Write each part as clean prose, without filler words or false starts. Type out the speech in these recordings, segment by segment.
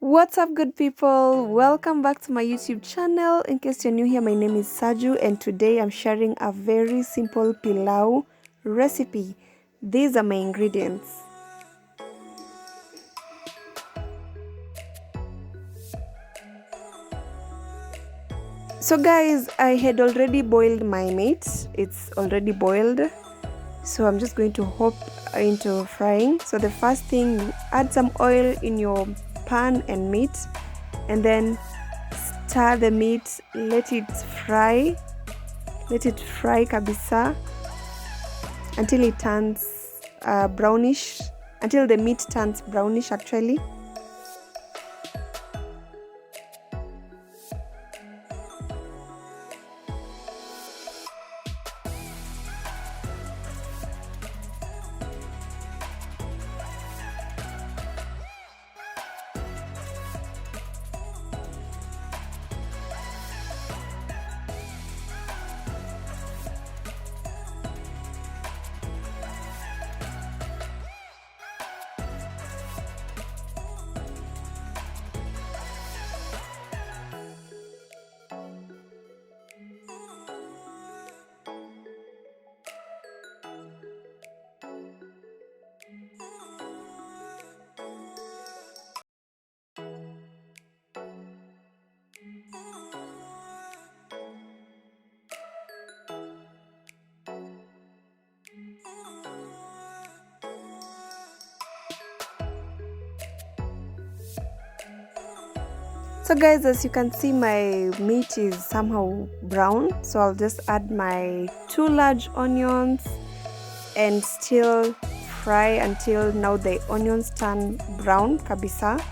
What's up, good people? Welcome back to my YouTube channel. In case you're new here, my name is Saju, and today I'm sharing a very simple pilau recipe. These are my ingredients. So guys, I had already boiled my meat. It's already boiled. So I'm just going to hop into frying. So the first thing, add some oil in your pan and meat, and then stir the meat, let it fry kabisa until it turns brownish, until the meat turns brownish actually. So guys, as you can see, my meat is somehow brown, so I'll just add my 2 large onions and still fry until now the onions turn brown kabisa.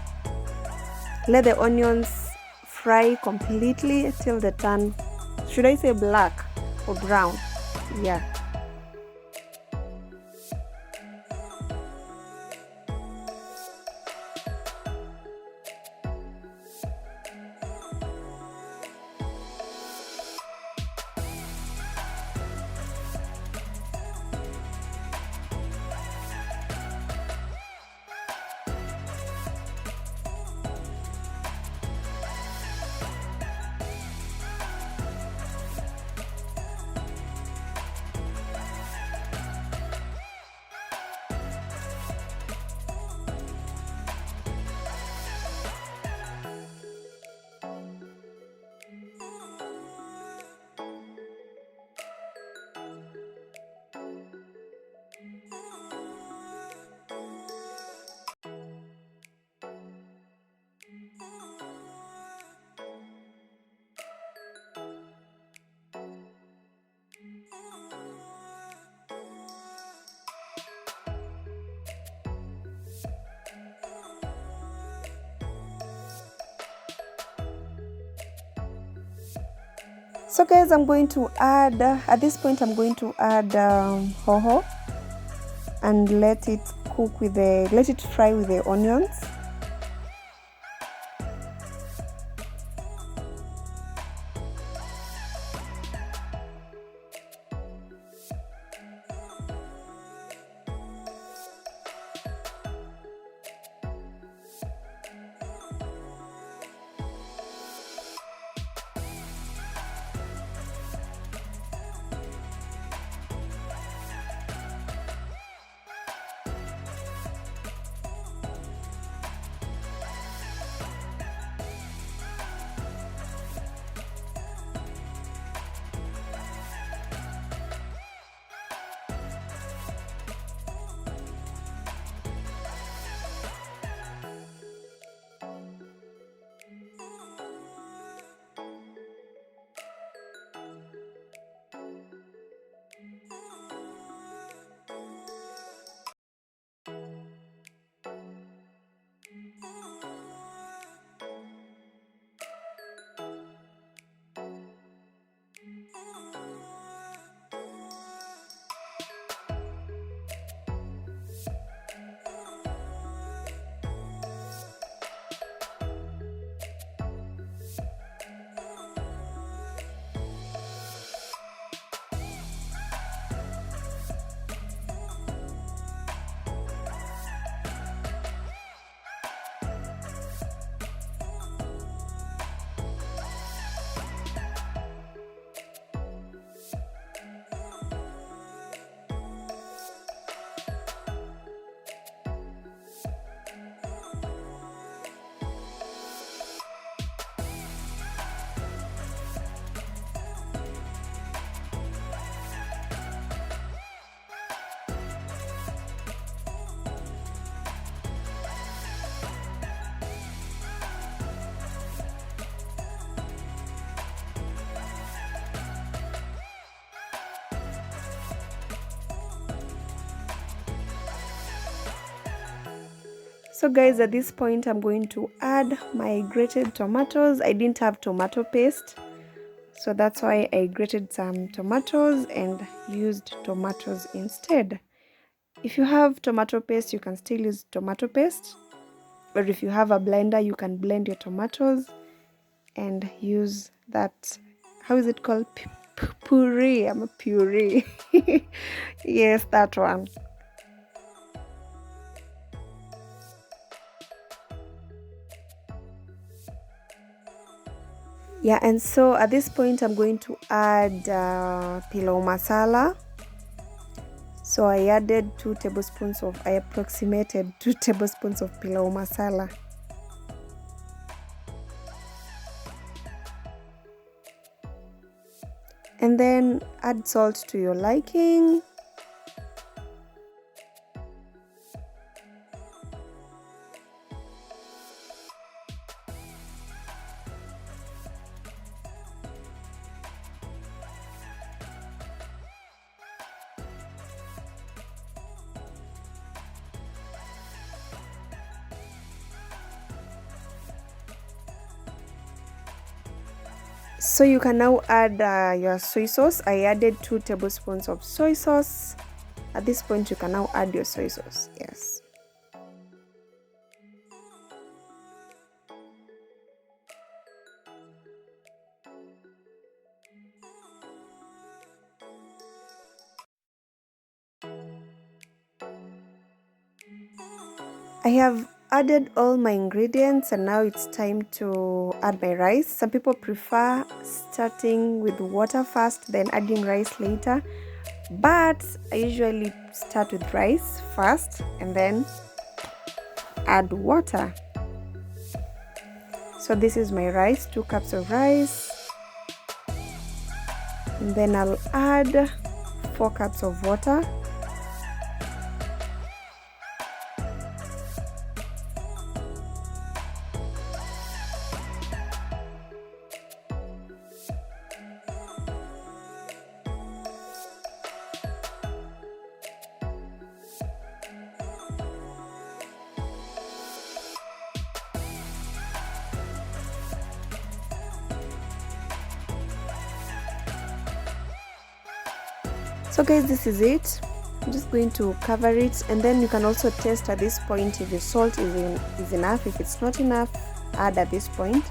Let the onions fry completely till they turn, should I say black or brown? Yeah. So guys, I'm going to add, at this point I'm going to add hoho and let it fry with the onions. So guys, at this point I'm going to add my grated tomatoes. I didn't have tomato paste, so that's why I grated some tomatoes and used tomatoes instead. If you have tomato paste, you can still use tomato paste, or if you have a blender, you can blend your tomatoes and use that, how is it called, puree? I'm a puree. Yes, that one. Yeah, and so at this point I'm going to add pilau masala. So I added 2 tablespoons of, I approximated 2 tablespoons of pilau masala. And then add salt to your liking. So you can now add your soy sauce. I added 2 tablespoons of soy sauce. At this point you can now add your soy sauce. Yes. I have added all my ingredients and now it's time to add my rice. Some people prefer starting with water first, then adding rice later, but I usually start with rice first and then add water. So this is my rice, 2 cups of rice, and then I'll add 4 cups of water. So guys, this is it. I'm just going to cover it, and then you can also test at this point if the salt is enough. If it's not enough, add at this point,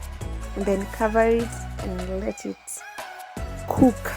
and then cover it and let it cook.